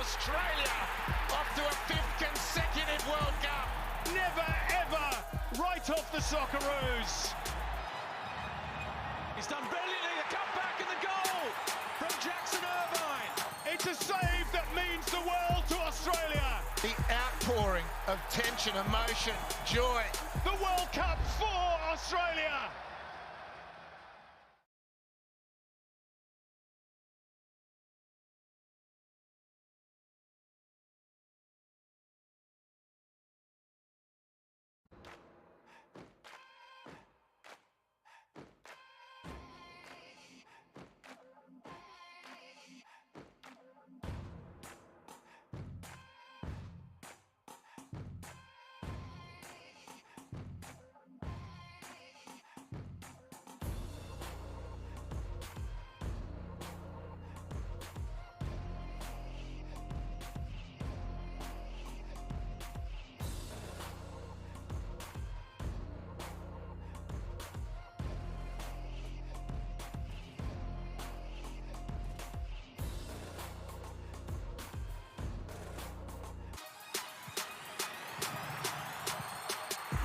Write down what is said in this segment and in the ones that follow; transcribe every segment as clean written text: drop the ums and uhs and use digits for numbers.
Australia off to a fifth consecutive World Cup. Never ever right off the Socceroos. He's done brilliantly, the comeback and the goal from Jackson Irvine. It's a save that means the world to Australia. The outpouring of tension, emotion, joy. The World Cup for Australia.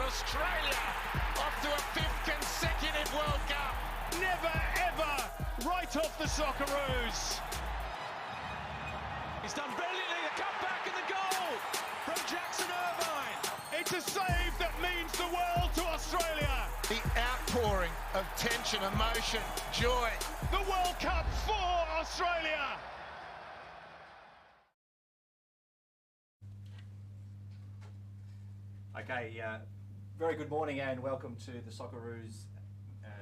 Australia off to a fifth consecutive World Cup. Never ever right off the Socceroos. He's done brilliantly, the comeback and the goal from Jackson Irvine. It's a save that means the world to Australia. The outpouring of tension, emotion, joy. The World Cup for Australia. Okay, very good morning and welcome to the Socceroos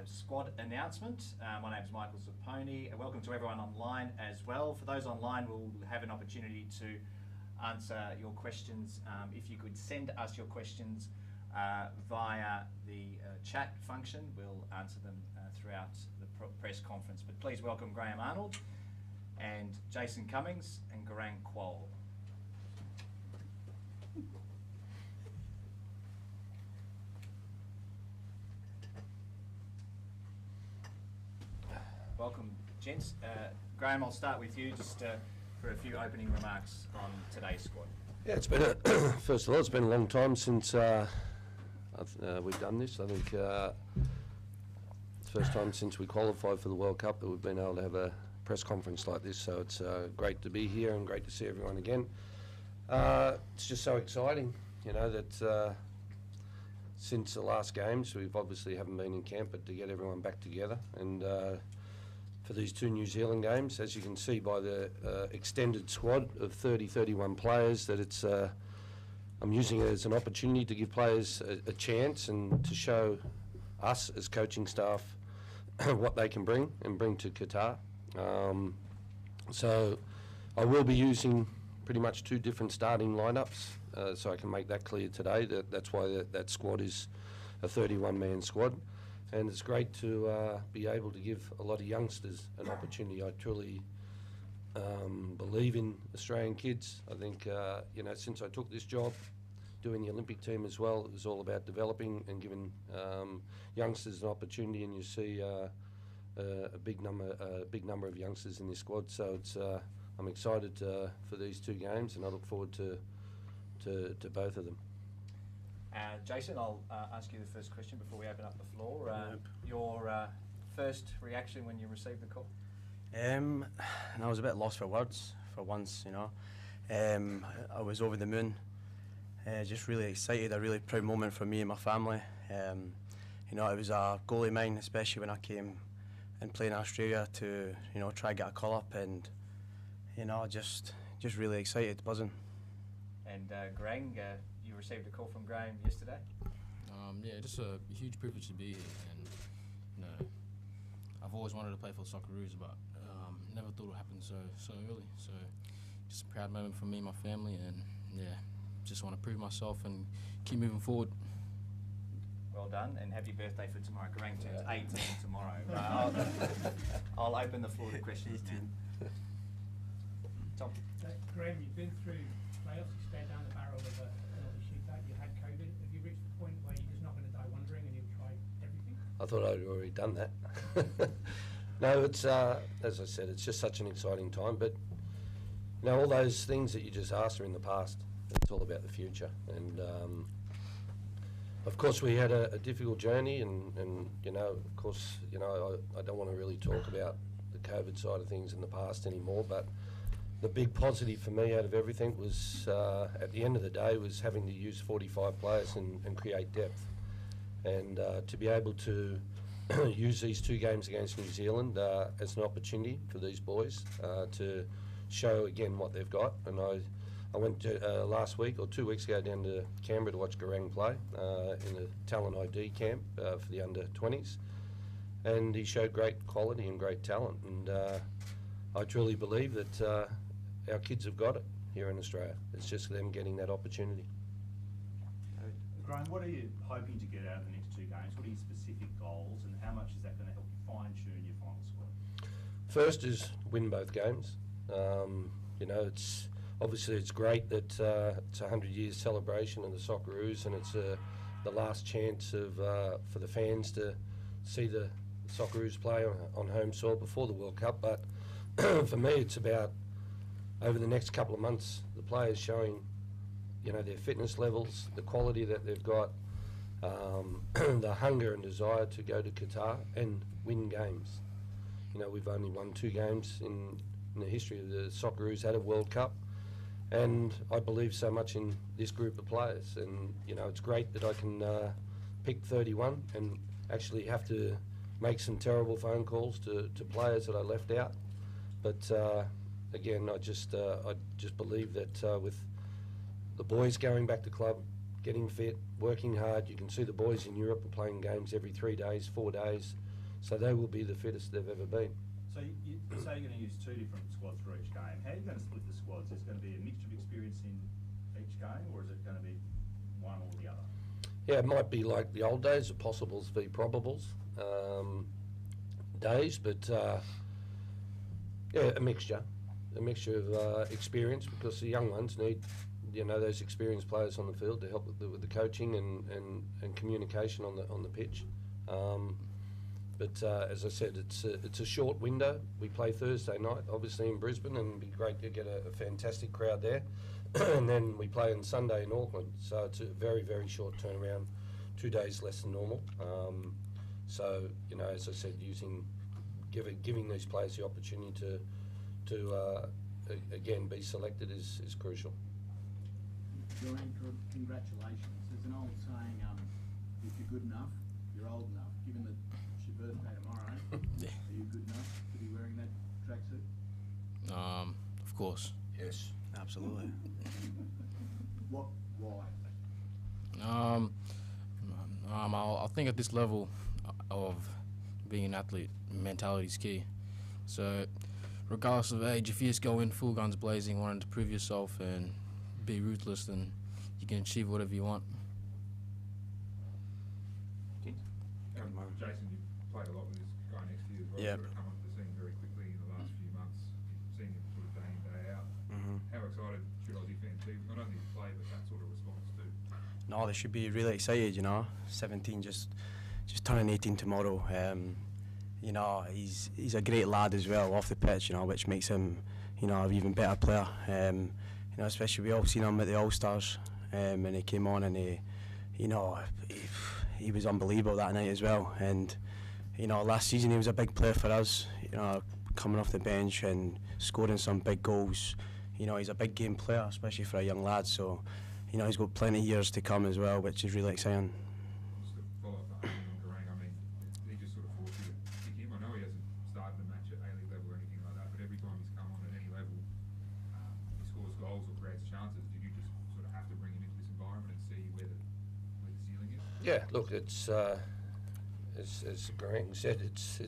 squad announcement. My name is Michael Zapponi and welcome to everyone online as well. For those online, we'll have an opportunity to answer your questions. If you could send us your questions via the chat function, we'll answer them throughout the press conference. But please welcome Graham Arnold and Jason Cummings and Garang Kwol. Welcome, gents. Graham, I'll start with you just for a few opening remarks on today's squad. Yeah, it's been first of all, it's been a long time since we've done this. I think it's the first time since we qualified for the World Cup that we've been able to have a press conference like this. So it's great to be here and great to see everyone again. It's just so exciting, you know, that since the last games, we've obviously haven't been in camp, but to get everyone back together and for these two New Zealand games, as you can see by the extended squad of 31 players, that it's I'm using it as an opportunity to give players a chance and to show us as coaching staff what they can bring to Qatar. So I will be using pretty much two different starting lineups, so I can make that clear today. That's why that squad is a 31-man squad. And it's great to be able to give a lot of youngsters an opportunity. I truly believe in Australian kids. I think, you know, since I took this job, doing the Olympic team as well, it was all about developing and giving youngsters an opportunity. And you see a big number of youngsters in this squad. So it's I'm excited for these two games, and I look forward to both of them. Jason, I'll ask you the first question before we open up the floor. Your first reaction when you received the call? I was a bit lost for words for once, you know. I was over the moon, just really excited, a really proud moment for me and my family. You know, it was a goal of mine, especially when I came and played in Australia to, you know, try and get a call up, and, you know, just really excited, buzzing. And Garang, you received a call from Graham yesterday? Yeah, just a huge privilege to be here, and you know, I've always wanted to play for the Socceroos, but never thought it would happen so early. So just a proud moment for me and my family, and yeah, just want to prove myself and keep moving forward. Well done, and happy birthday for tomorrow. Garang turns 18 tomorrow. I'll open the floor to questions now. Tom. Graham, you've been through playoffs, you stared down the barrel of another shootout, you had COVID. Have you reached the point where you're just not going to die wondering and you'll try everything? I thought I'd already done that. No, it's as I said, it's just such an exciting time. But you know, all those things that you just asked are in the past. It's all about the future. And of course, we had a difficult journey, and you know, of course, you know, I don't want to really talk about the COVID side of things in the past anymore, but the big positive for me out of everything was, at the end of the day, was having to use 45 players and create depth. And to be able to use these 2 games against New Zealand as an opportunity for these boys to show again what they've got. And I went to, last week or 2 weeks ago down to Canberra to watch Garang play in a talent ID camp for the under 20s. And he showed great quality and great talent. And I truly believe that our kids have got it here in Australia. It's just them getting that opportunity. Graham, what are you hoping to get out of the next 2 games? What are your specific goals, and how much is that going to help you fine-tune your final squad? First is win both games. You know, it's obviously it's great that it's a 100 years celebration of the Socceroos, and it's the last chance of for the fans to see the Socceroos play on home soil before the World Cup. But for me, it's about over the next couple of months, the players showing, you know, their fitness levels, the quality that they've got, the hunger and desire to go to Qatar and win games. You know, we've only won 2 games in the history of the Socceroos at a World Cup, and I believe so much in this group of players. And you know, it's great that I can pick 31 and actually have to make some terrible phone calls to players that I left out. But again, I just believe that with the boys going back to club, getting fit, working hard, you can see the boys in Europe are playing games every 3 days, 4 days, so they will be the fittest they've ever been. So you say you're going to use 2 different squads for each game. How are you going to split the squads? Is it going to be a mixture of experience in each game, or is it going to be one or the other? Yeah, it might be like the old days, the possibles v probables days, but yeah, a mixture of experience, because the young ones need, you know, those experienced players on the field to help with the coaching and communication on the pitch. But as I said, it's a short window. We play Thursday night, obviously in Brisbane, and it'd be great to get a fantastic crowd there. And then we play on Sunday in Auckland, so it's a very, very short turnaround, 2 days less than normal. So you know, as I said, giving these players the opportunity to again be selected is crucial. Doreen, congratulations. There's an old saying, if you're good enough, you're old enough. Given that it's your birthday tomorrow, are you good enough to be wearing that tracksuit? Of course. Yes. Absolutely. Why? I think at this level of being an athlete, mentality is key. So, regardless of age, if you just go in full guns blazing, wanting to prove yourself and be ruthless, then you can achieve whatever you want. Jason, you've played a lot with this guy next to you as well. Yep. Sort of come onto the scene very quickly in the last few months. You've seen him sort of day in, day out. How excited should Aussie fans be, not only to play, but that sort of response too? No, they should be really excited, you know. 17, just turning 18 tomorrow. You know, he's a great lad as well off the pitch, you know, which makes him, you know, an even better player. You know, especially we all seen him at the All-Stars, and he came on and you know, he was unbelievable that night as well. And you know, last season he was a big player for us, you know, coming off the bench and scoring some big goals. You know, he's a big game player, especially for a young lad. So, you know, he's got plenty of years to come as well, which is really exciting. Just to follow up on Garang, I mean, he just sort of forced you to pick him. I know he hasn't started a match at A-League level or anything like that, but every time he's come on at any level, he scores goals or creates chances. Did you just sort of have to bring him into this environment and see where the ceiling is? Yeah, look, it's as Garang said, it's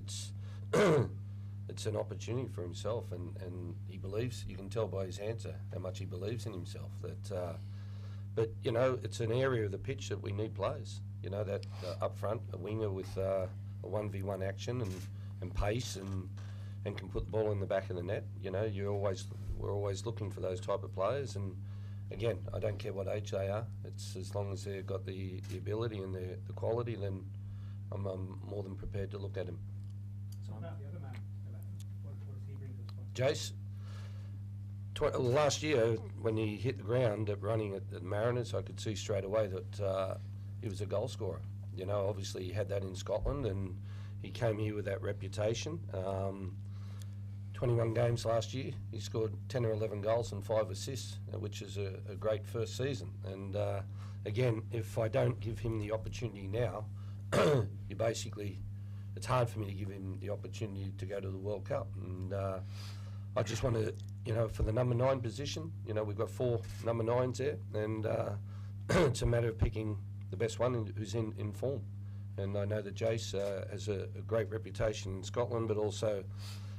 it's an opportunity for himself, and he believes. You can tell by his answer how much he believes in himself. That, but you know, it's an area of the pitch that we need players. You know, that up front, a winger with a 1v1 action and pace and can put the ball in the back of the net. You know, we're always looking for those type of players. And again, I don't care what age they are. It's as long as they've got the ability and the quality, then I'm more than prepared to look at him. So about the other man, what does he bring to the squad? Jace, last year, when he hit the ground running at the Mariners, I could see straight away that he was a goal scorer. You know, obviously he had that in Scotland, and he came here with that reputation. 21 games last year, he scored 10 or 11 goals and 5 assists, which is a great first season. And again, if I don't give him the opportunity now, you basically, it's hard for me to give him the opportunity to go to the World Cup. And I just want to, you know, for the number 9 position, you know, we've got 4 number 9s there, and it's a matter of picking the best one who's in form. And I know that Jace has a great reputation in Scotland, but also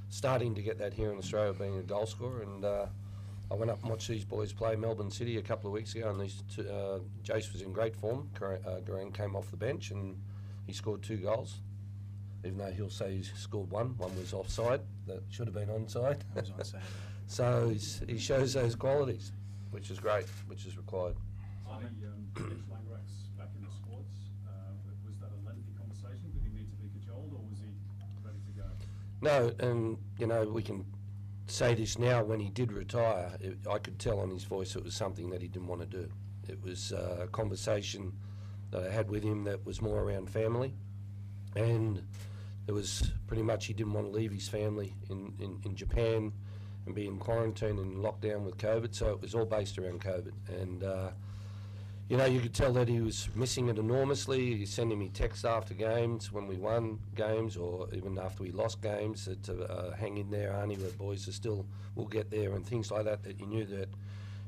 starting to get that here in Australia, being a goal scorer. And I went up and watched these boys play Melbourne City a couple of weeks ago, and Jace was in great form. Garang came off the bench and he scored 2 goals, even though he'll say he scored 1. 1 was offside, that should have been onside. That was onside. So he shows those qualities, which is great, which is required. Langrak's back in the squads. Was that a lengthy conversation? Did he need to be cajoled, or was he ready to go? No, and you know, we can say this now. When he did retire, I could tell on his voice it was something that he didn't want to do. It was a conversation that I had with him that was more around family, and it was pretty much he didn't want to leave his family in Japan and be in quarantine and lockdown with COVID, so it was all based around COVID. And you know, you could tell that he was missing it enormously. He's sending me texts after games when we won games, or even after we lost games, that hang in there, Arnie, the boys are still, we'll get there, and things like that, that you knew that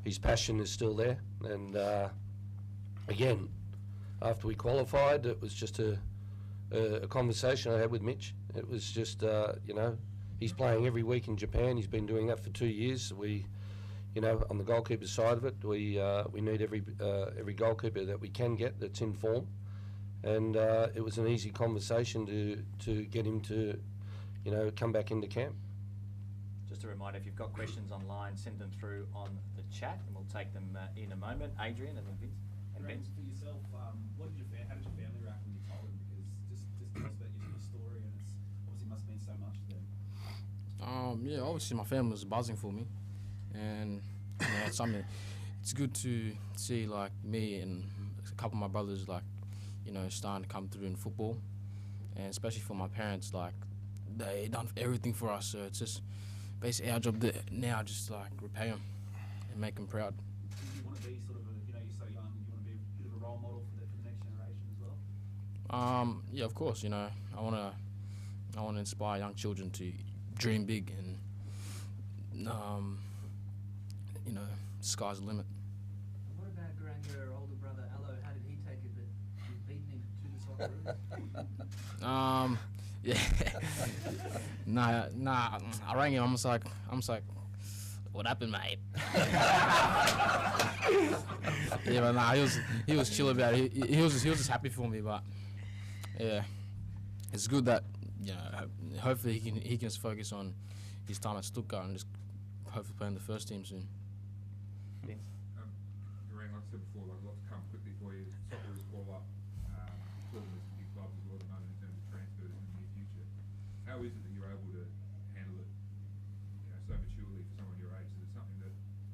his passion is still there. And again, after we qualified, it was just a conversation I had with Mitch. It was just, you know, he's playing every week in Japan. He's been doing that for 2 years. We, you know, on the goalkeeper side of it, we need every goalkeeper that we can get that's in form, and it was an easy conversation to get him to, you know, come back into camp. Just a reminder, if you've got questions online, send them through on the chat, and we'll take them in a moment. Adrian and then Vince. And Vince. For yourself, how did your family react when you told them? Because just tell us about your story, and it's obviously must mean so much to them. Yeah, obviously my family was buzzing for me, and you know, it's something. It's good to see like me and a couple of my brothers, like, you know, starting to come through in football, and especially for my parents, like they done everything for us. So it's just basically our job now, just like repay them and make them proud. Do you want to be sort of you know, you're so young, you want to be a bit of a role model for the next generation as well? Yeah, of course. You know, I wanna inspire young children to dream big, and you know, sky's the limit. What about Garang, your older brother Allo? How did he take it that you've beaten him to the Socceroos? Yeah. nah. I rang him. I'm just like, what happened, mate? Yeah, but nah, he was chill about it. He was just happy for me, but yeah, it's good that, you know, hopefully he can just focus on his time at Stuttgart and just hopefully play in the first team soon. Garang, like I said before, like lots come quickly for you. Socceroos call up, talking to some big clubs as well at the moment in terms of transfers in the near future. How is it that you're able to handle it, you know, so maturely for someone your age? Is it something that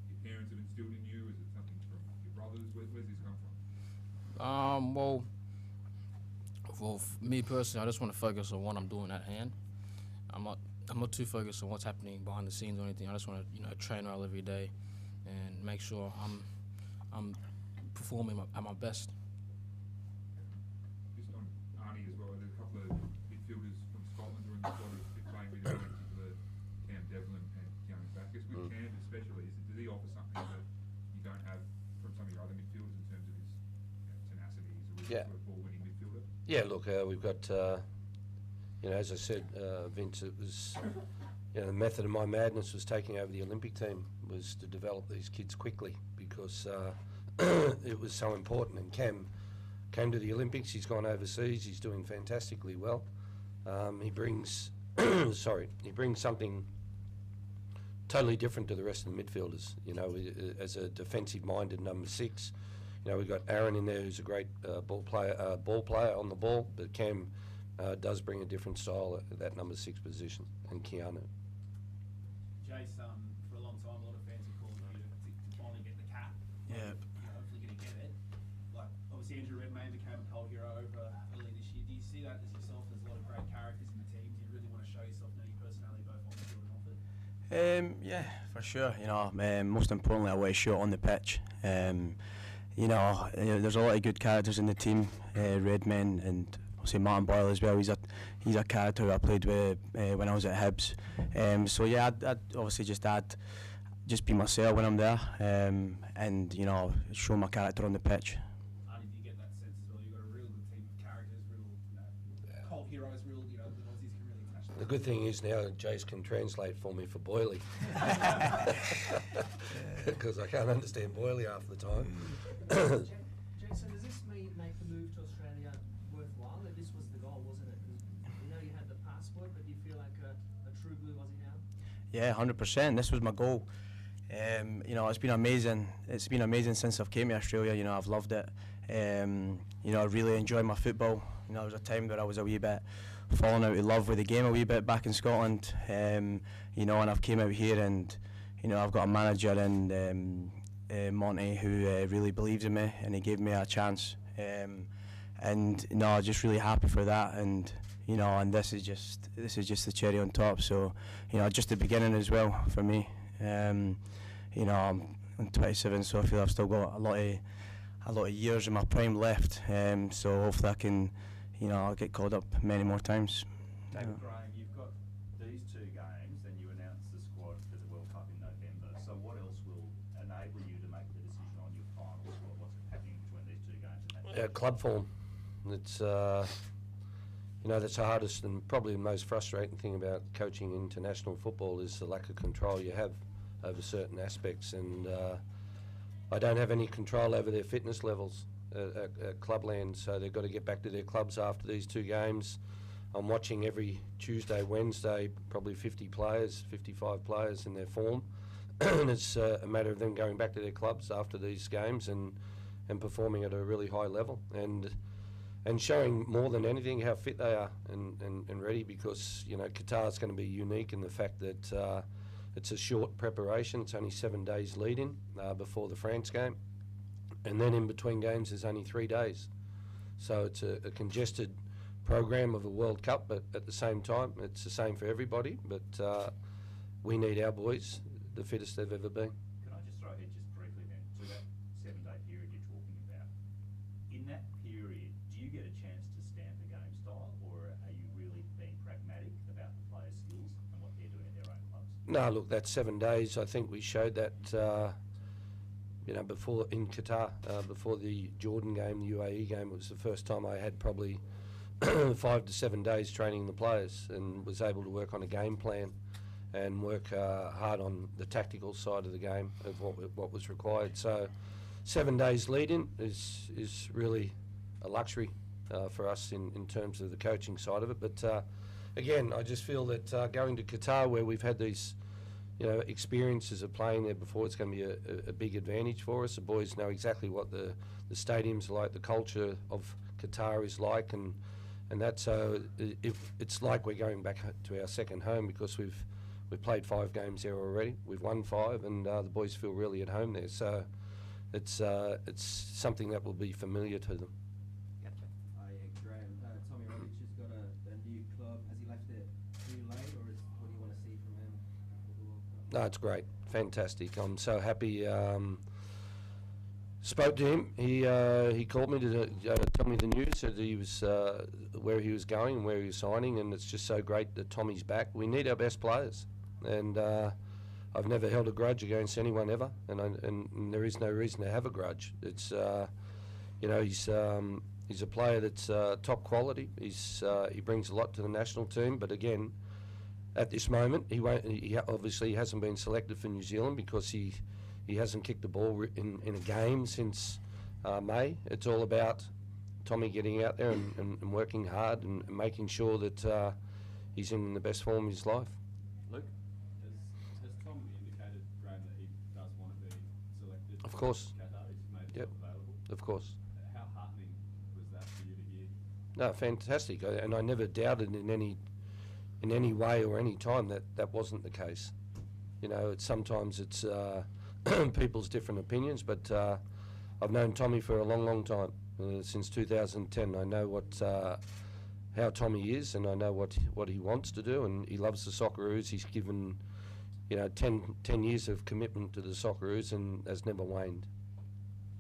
your parents have instilled in you? Is it something from your brothers? Where's this come from? Well, for me personally, I just want to focus on what I'm doing at hand. I'm not too focused on what's happening behind the scenes or anything. I just want to, you know, train well every day and make sure I'm performing at my best. Just on Arnie as well, there's a couple of midfielders from Scotland who are in the squad who've been playing really well, in particular Cam Devlin and Keanu Backus. With Cam especially, does he offer something that you don't have from some of your other midfielders in terms of his tenacity? He's a really sort of ball-winning midfielder. Yeah, look, we've got, you know, as I said, Vince, it was, you know, the method of my madness was taking over the Olympic team, was to develop these kids quickly, because it was so important. And Cam came to the Olympics, he's gone overseas, he's doing fantastically well. He brings, he brings something totally different to the rest of the midfielders. You know, as a defensive-minded number 6, you know, we've got Aaron in there who's a great ball player on the ball, but Cam does bring a different style at that number 6 position, and Keanu. Jace, for a long time, a lot of fans have Yeah, for sure. You know, most importantly, I want to show it on the pitch. You know, there's a lot of good characters in the team. Redmayne and obviously Martin Boyle as well. He's a character who I played with when I was at Hibs. So yeah, I'd obviously just be myself when I'm there, and you know, show my character on the pitch. Arnie, do you get that sense as well? You've got a real good team of characters, real cult heroes, real the Aussies can really international. The good thing is now Jace can translate for me for Boyley. Because I can't understand Boyley half the time. Jason, does this make the move to Australia worthwhile? Like, this was the goal, wasn't it? Because you know you had the passport, but do you feel like a true blue Aussie now? Yeah, 100%. This was my goal. You know, it's been amazing. It's been amazing since I've came to Australia. You know, I've loved it. You know, I really enjoy my football. You know, there was a time where I was a wee bit falling out of love with the game a wee bit back in Scotland. You know, and I've came out here and, you know, I've got a manager in Monty who really believes in me, and he gave me a chance. And you know, I'm just really happy for that. And you know, and this is just the cherry on top. So, you know, just the beginning as well for me. You know, I'm 27, so I feel I've still got a lot of years in my prime left. So hopefully I can, you know, I'll get called up many more times. David Graham, you've got these two games, then you announced the squad for the World Cup in November. So what else will enable you to make the decision on your final squad? What's happening between these two games? Club form. It's you know, that's the hardest and probably the most frustrating thing about coaching international football is the lack of control you have over certain aspects, and I don't have any control over their fitness levels at clubland, so they've got to get back to their clubs after these two games. I'm watching every Tuesday, Wednesday, probably 50 players, 55 players in their form, and it's a matter of them going back to their clubs after these games and performing at a really high level, and showing more than anything how fit they are and ready, because, you know, Qatar's going to be unique in the fact that it's a short preparation. It's only 7 days lead-in before the France game, and then in between games there's only 3 days. So it's a congested program of a World Cup, but at the same time it's the same for everybody. But we need our boys the fittest they've ever been. Can I just throw ahead just briefly then to that 7-day period you're talking about? In that period, do you get a chance to stamp the game style, or are you really being pragmatic about the players' skills and what they're doing at their own clubs? No, look, that's 7 days. I think we showed that, you know, before in Qatar, before the Jordan game, the UAE game. It was the first time I had probably 5 to 7 days training the players, and was able to work on a game plan and work hard on the tactical side of the game of what was required. So 7 days lead-in is really a luxury for us in terms of the coaching side of it. But again, I just feel that going to Qatar, where we've had these, you know, experiences of playing there before, it's going to be a big advantage for us. The boys know exactly what the stadiums are like, the culture of Qatar is like, and that's so it's like we're going back to our second home, because we've played 5 games there already. We've won 5, and the boys feel really at home there. So it's something that will be familiar to them. Hi, Graham. Tommy Rogic has got a new club. Has he left it too late, or what do you want to see from him for the World Cup? No, it's great, fantastic. I'm so happy. Spoke to him. He called me to tell me the news, that he was where he was going and where he was signing, and it's just so great that Tommy's back. We need our best players, and I've never held a grudge against anyone ever, and there is no reason to have a grudge. It's you know, he's a player that's top quality. He brings a lot to the national team, but again, at this moment, he obviously hasn't been selected for New Zealand because he hasn't kicked the ball in a game since May. It's all about Tommy getting out there and working hard and making sure that he's in the best form of his life. Luke, has Tom indicated, Graham, that he does want to be selected? Of course. Qatar? He's made Yep. himself available? Of course. How heartening was that for you to hear? No, fantastic, and I never doubted in any way or any time that wasn't the case. You know, sometimes it's people's different opinions, but I've known Tommy for a long time, since 2010. I know how Tommy is, and I know what he wants to do, and he loves the Socceroos. He's given, 10 years of commitment to the Socceroos and has never waned.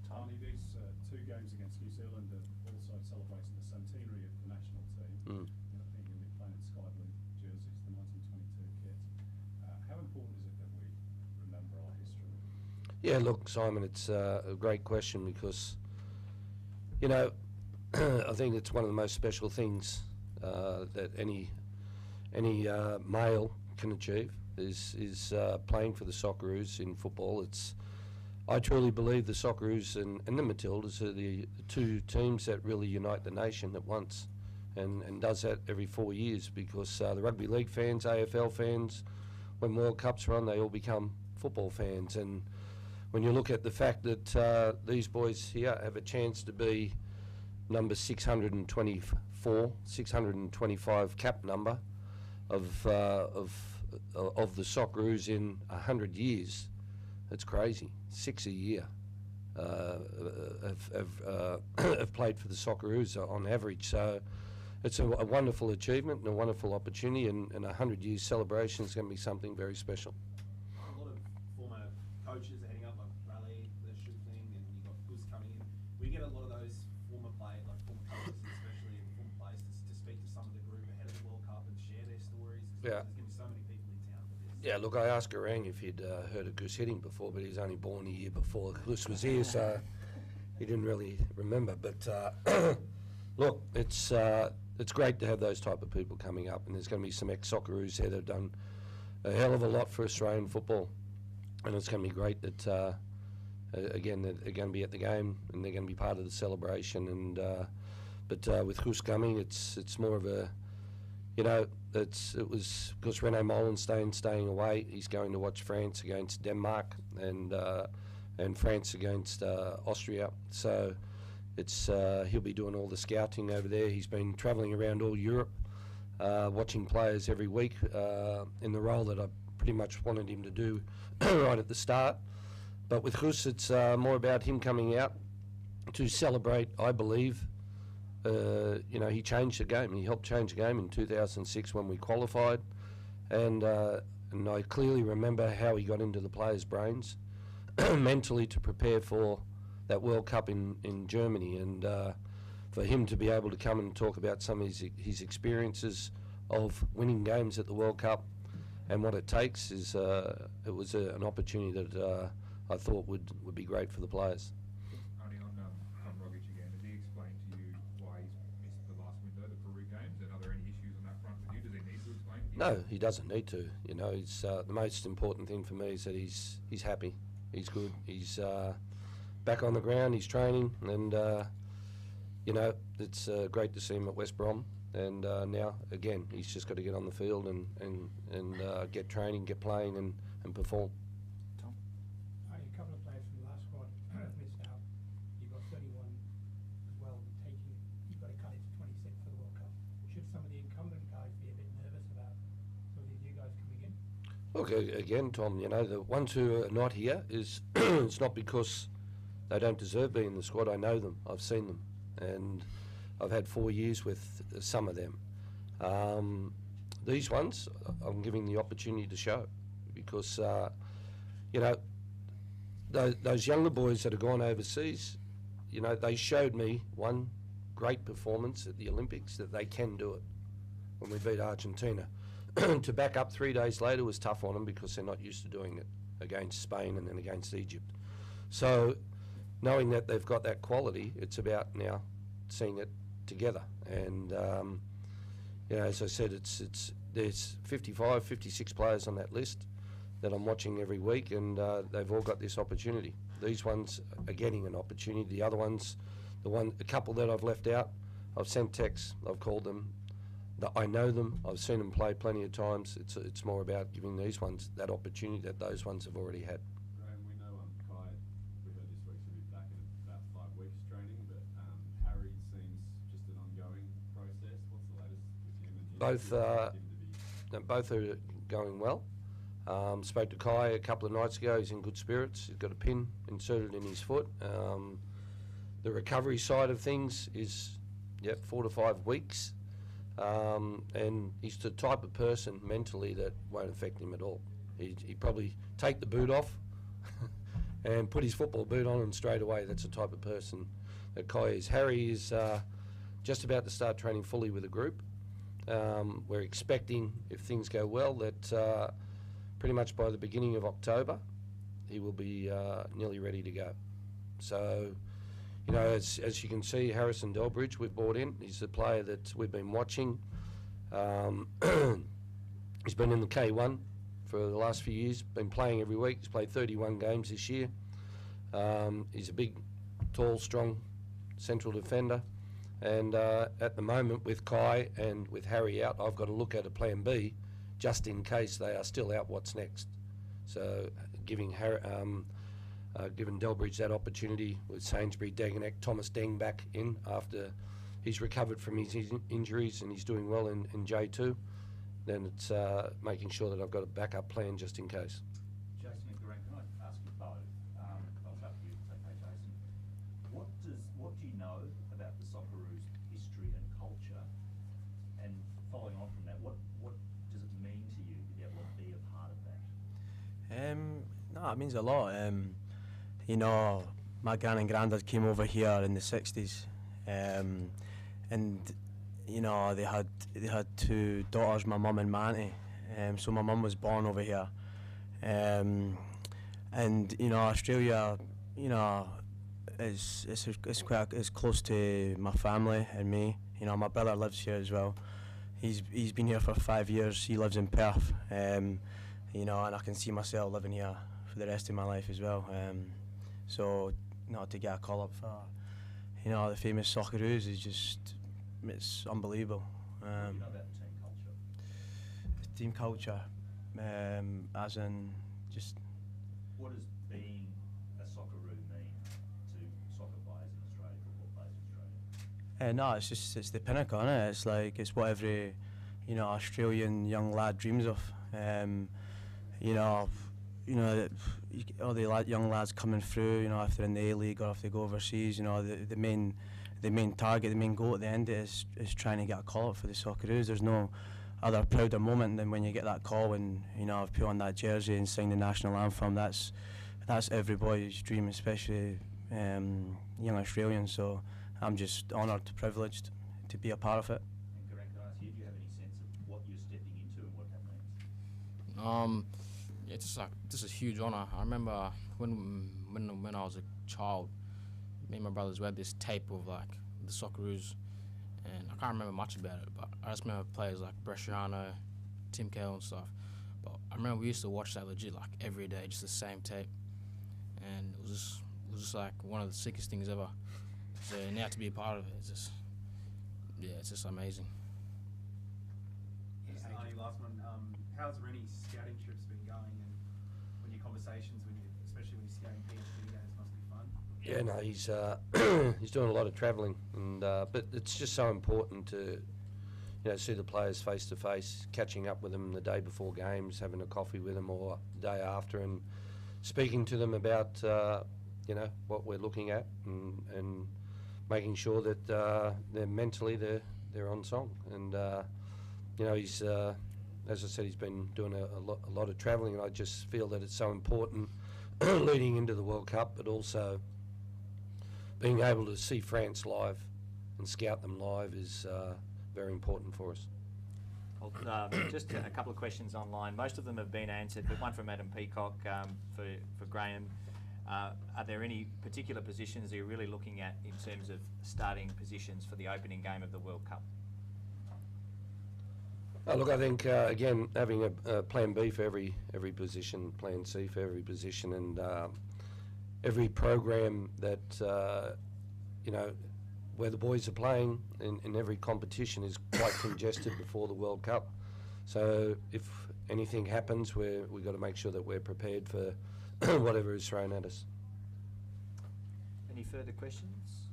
Tony, these 2 games against New Zealand are also celebrating the centenary of the national team. Mm. I think you'll be playing in sky blue jerseys, the 1922 kit. How important is it that we remember our history? Yeah, look, Simon, it's a great question because, I think it's one of the most special things that any male can achieve is playing for the Socceroos in football. I truly believe the Socceroos and the Matildas are the 2 teams that really unite the nation at once, and does that every 4 years because the rugby league fans, AFL fans, when World Cups are on, they all become football fans. And when you look at the fact that these boys here have a chance to be number 624, 625 cap number of the Socceroos in 100 years, it's crazy. 6 a year have played for the Socceroos on average. So it's a wonderful achievement and a wonderful opportunity, and 100 years celebration is going to be something very special. A lot of former coaches are heading up, like Raleigh, the shoot thing, and you've got Gus coming in. We get a lot of those former coaches, especially and former players, to speak to some of the group ahead of the World Cup and share their stories. Yeah. There's going to be so many people in town for this. Yeah, look, I asked Garang if he'd heard of Gus hitting before, but he was only born a year before Gus was here, so he didn't really remember. But look, it's great to have those type of people coming up, and there's going to be some ex-Socceroos there that have done a hell of a lot for Australian football, and it's going to be great that again they're going to be at the game and they're going to be part of the celebration. And but with Gus coming, it's more of a, it was because Rene Molenstein staying away. He's going to watch France against Denmark and France against Austria. So he'll be doing all the scouting over there. He's been travelling around all Europe, watching players every week in the role that I pretty much wanted him to do right at the start. But with Gus, it's more about him coming out to celebrate, I believe. He changed the game. He helped change the game in 2006 when we qualified, and I clearly remember how he got into the players' brains mentally to prepare for that World Cup in Germany, and for him to be able to come and talk about some of his experiences of winning games at the World Cup and what it takes is it was an opportunity that I thought would be great for the players. Only on Rogic again, did he explain to you why he's missed the last window, the Peru games, and are there any issues on that front with you? Does he need to explain? No, he doesn't need to. He's the most important thing for me is that he's happy, he's good, he's back on the ground, he's training, and it's great to see him at West Brom. And now again, he's just got to get on the field and get training, get playing, and perform. Tom, a couple of players from the last squad missed out. You've got 31 as well. You've got to cut it to 26 for the World Cup. Should some of the incumbent guys be a bit nervous about some of these new guys coming in? Look, again, Tom, the ones who are not here is it's not because they don't deserve being in the squad. I know them. I've seen them. And I've had 4 years with some of them. These ones, I'm giving the opportunity to show because, those younger boys that have gone overseas, they showed me one great performance at the Olympics that they can do it when we beat Argentina. To back up 3 days later was tough on them because they're not used to doing it against Spain and then against Egypt. So knowing that they've got that quality, it's about now seeing it together. And as I said, there's 55, 56 players on that list that I'm watching every week, and they've all got this opportunity. These ones are getting an opportunity. The other ones, a couple that I've left out, I've sent texts, I've called them. I know them, I've seen them play plenty of times. It's more about giving these ones that opportunity that those ones have already had. Graham, we know Kai, we heard this week's going to be back in about 5 weeks training, but Harry seems just an ongoing process. What's the latest with him? And Both are going well. Spoke to Kai a couple of nights ago. He's in good spirits. He's got a pin inserted in his foot. The recovery side of things is 4 to 5 weeks. And he's the type of person mentally that won't affect him at all. He'd probably take the boot off and put his football boot on, and straight away, that's the type of person that Kai is. Harry is just about to start training fully with a group. We're expecting, if things go well, that pretty much by the beginning of October, he will be nearly ready to go. So, you know, as you can see, Harrison Delbridge we've brought in. He's the player that we've been watching. He's been in the K1 for the last few years, been playing every week. He's played 31 games this year. He's a big, tall, strong central defender. And at the moment, with Kai and with Harry out, I've got to look at a plan B just in case they are still out, what's next. So giving Delbridge that opportunity with Sainsbury, Dagonek, Thomas Deng back in after he's recovered from his injuries and he's doing well in J2, then it's making sure that I've got a backup plan just in case. Jason and Grant, can I ask you both? I'll start with you, if it's okay, Jason. What do you know about the Socceroos history and culture? And following on from that, what does it mean to you to be able to be a part of that? No, it means a lot. You know, my gran and granddad came over here in the 60s, and you know, they had 2 daughters, my mum and Manty. So my mum was born over here, and you know, Australia, you know, is close to my family and me. You know, my brother lives here as well. He's been here for 5 years. He lives in Perth. You know, and I can see myself living here for the rest of my life as well. So, you know, to get a call up for, you know, the famous Socceroos is just, it's unbelievable. What do you know about the team culture? As in, just... What does being a Socceroo mean to soccer players in Australia, football players in Australia? No, it's the pinnacle, innit? It's like, it's what every, you know, Australian young lad dreams of. You know, all the young lads coming through, you know, if they're in the A-League or if they go overseas, you know, the main target, the main goal at the end is trying to get a call up for the Socceroos. There's no other prouder moment than when you get that call and, you know, I've put on that jersey and sing the national anthem. That's every boy's dream, especially young Australians. So I'm just honoured, privileged to be a part of it. And Grant, can I ask you, do you have any sense of what you're stepping into and what that means? Yeah, it's just like, this is a huge honour. I remember when I was a child, me and my brothers, we had this tape of like the Socceroos, and I can't remember much about it, but I just remember players like Bresciano, Tim Cahill and stuff. But I remember we used to watch that legit like every day, just the same tape, and it was just like one of the sickest things ever. So now to be a part of it, it's just amazing. Last one. How's Rennie's scouting trips been going, and when your conversations, especially when you're scouting PhD games, must be fun? Yeah, no, he's doing a lot of travelling, and but it's just so important to, you know, see the players face to face, catching up with them the day before games, having a coffee with them, or the day after, and speaking to them about you know, what we're looking at, and making sure that they're mentally they're on song, and you know, he's as I said, he's been doing a lot of travelling, and I just feel that it's so important leading into the World Cup, but also being able to see France live and scout them live is very important for us. Well, just a couple of questions online. Most of them have been answered, but one from Adam Peacock for Graham. Are there any particular positions that you're really looking at in terms of starting positions for the opening game of the World Cup? Look, I think again, having a plan B for every position, plan C for every position, and every program that you know, where the boys are playing in every competition is quite congested before the World Cup. So if anything happens, we've got to make sure that we're prepared for whatever is thrown at us. Any further questions?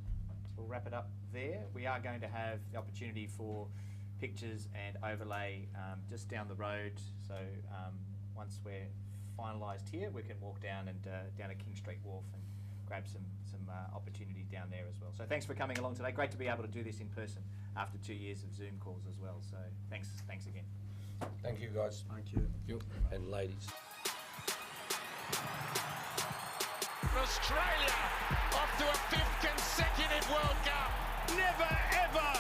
We'll wrap it up there. We are going to have the opportunity for pictures and overlay just down the road. So once we're finalised here, we can walk down and down at King Street Wharf and grab some opportunity down there as well. So thanks for coming along today. Great to be able to do this in person after 2 years of Zoom calls as well. So thanks again. Thank you, guys. Thank you. And ladies. Australia off to a fifth consecutive World Cup. Never ever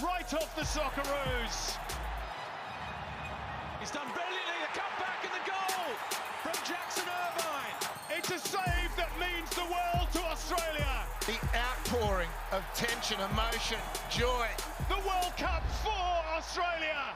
right off the Socceroos. He's done brilliantly, the comeback and the goal from Jackson Irvine. It's a save that means the world to Australia. The outpouring of tension, emotion, joy. The World Cup for Australia.